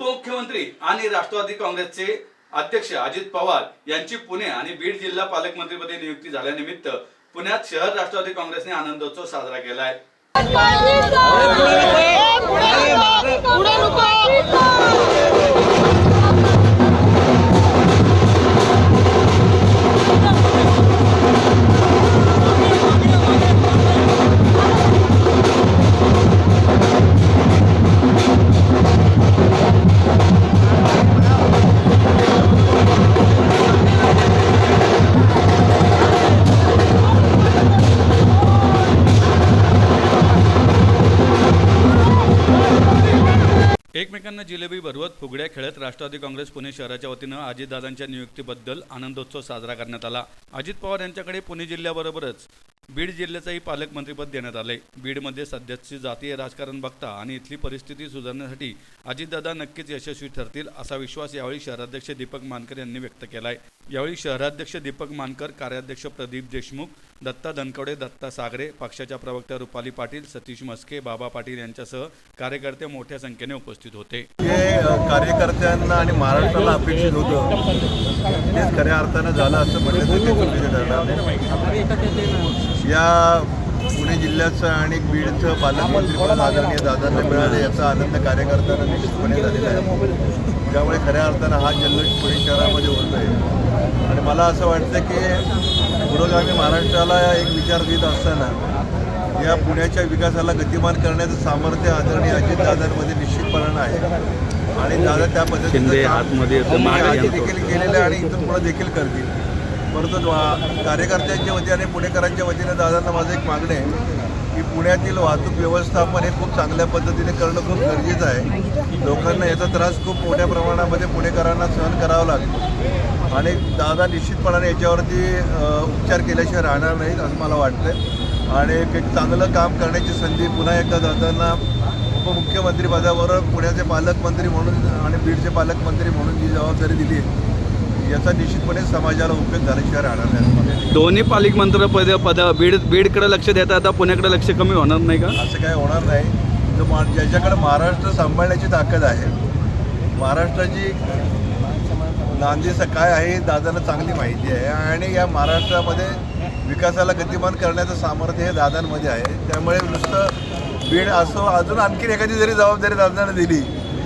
उपमुख्यमंत्री आणि राष्ट्रवादी काँग्रेसचे अध्यक्ष अजित पवार यांची पुणे आणि बीड जिल्हा पालकमंत्रीपदी नियुक्ती झाल्यानिमित्त पुण्यात शहर राष्ट्रवादी काँग्रेसने आनंदोत्सव साजरा केला आहे। एकमेकांना जिलेबी भरवत फुगड्या खेळत राष्ट्रवादी काँग्रेस पुणे शहराच्या वतीनं अजितदादांच्या नियुक्तीबद्दल आनंदोत्सव साजरा करण्यात आला। अजित पवार यांच्याकडे पुणे जिल्ह्याबरोबरच बीड जिल्ह्याचंही पालकमंत्रीपद देण्यात आले। बीडमध्ये सध्याचे जातीय राजकारण बघता आणि इथली परिस्थिती सुधारण्यासाठी अजितदादा नक्कीच यशस्वी ठरतील असा विश्वास यावेळी शहराध्यक्ष दीपक मानकर यांनी व्यक्त केलाय। यावेळी शहराध्यक्ष दीपक मानकर, कार्याध्यक्ष प्रदीप देशमुख, दत्ता धनकवडे, दत्ता सागरे, पक्षाच्या प्रवक्त्या रुपाली पाटील, सतीश मस्के, बाबा पाटील यांच्यासह कार्यकर्ते मोठ्या संख्येने उपस्थित होते। कार्यकर्त्यांना आणि महाराष्ट्राला अपेक्षित होतं तेच खऱ्या अर्थानं झालं असं म्हटलं तर चुकीचं ठरणार नाही। या पुणे जिल्ह्याचं आणि बीडचं पालकमंत्रीपद आदरणीय दादांना मिळाले याचा आनंद कार्यकर्त्यांना निश्चितपणे झालेला आहे। त्यामुळे खऱ्या अर्थानं हा जल्लोष पुणे शहरामध्ये होत आहे आणि मला असं वाटतं की पुरोगामी महाराष्ट्राला एक विचार देत असताना या पुण्याच्या विकासाला गतिमान करण्याचं सामर्थ्य आदरणीय अजितदादांमध्ये निश्चितपणानं आहे आणि दादा त्या पद्धतीने देखील केलेलं आहे आणि इथून पुढे देखील करतील। परंतु कार्यकर्त्यांच्या वतीने आणि पुणेकरांच्या वतीने दादांना माझं एक मागणं आहे की पुण्यातील वाहतूक व्यवस्थापन हे खूप चांगल्या पद्धतीने करणं खूप गरजेचं आहे। लोकांना याचा त्रास खूप मोठ्या प्रमाणामध्ये पुणेकरांना सहन करावा लागतो आणि दादा निश्चितपणाने याच्यावरती उपचार केल्याशिवाय राहणार नाहीत असं मला वाटतं आणि एक चांगलं काम करण्याची संधी पुन्हा एकदा दादांना उपमुख्यमंत्रीपदावर पुण्याचे पालकमंत्री म्हणून आणि बीडचे पालकमंत्री म्हणून जी जबाबदारी दिली याचा निश्चितपणे समाजाला उपयोग झाल्याशिवाय राहणार नाही। दोन्ही पालकमंत्रीपद बीडकडे लक्ष देता आता पुण्याकडे लक्ष कमी होणार नाही का? असं काय होणार नाही। जो ज्याच्याकडे महाराष्ट्र सांभाळण्याची ताकद आहे, महाराष्ट्राची नांदीचं काय आहे दादांना चांगली माहिती आहे आणि या महाराष्ट्रामध्ये विकासाला गतिमान करण्याचं सामर्थ्य हे दादांमध्ये आहे। त्यामुळे नुसतं बीड असो अजून आणखी एखादी जरी जबाबदारी दादांना दिली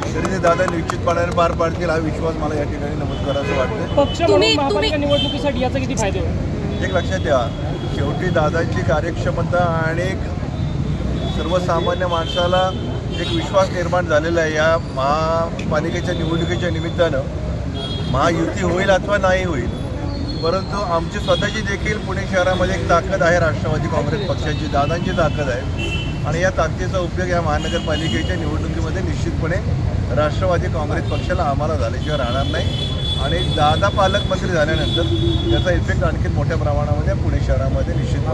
तरी ते दादा निश्चितपणाने पार पाडतील हा विश्वास मला या ठिकाणी नमूद करायचं वाटतं। पक्ष म्हणून महापालिका निवडणुकीसाठी याचा किती फायदा होईल? एक लक्षात ठेवा, शेवटी दादांची कार्यक्षमता आणि एक सर्वसामान्य माणसाला एक विश्वास निर्माण झालेला आहे। या महापालिकेच्या निवडणुकीच्या निमित्तानं महायुती होईल अथवा नाही होईल, परंतु आमची स्वतःची देखील पुणे शहरामध्ये एक ताकद आहे, राष्ट्रवादी काँग्रेस पक्षाची दादांची ताकद आहे आणि या ताकदीचा उपयोग या महानगरपालिकेच्या निवडणुकीमध्ये निश्चितपणे राष्ट्रवादी काँग्रेस पक्षाला आम्हाला झाल्याशिवाय राहणार नाही आणि दादा पालकमंत्री झाल्यानंतर त्याचा इफेक्ट आणखी मोठ्या प्रमाणामध्ये पुणे शहरामध्ये निश्चित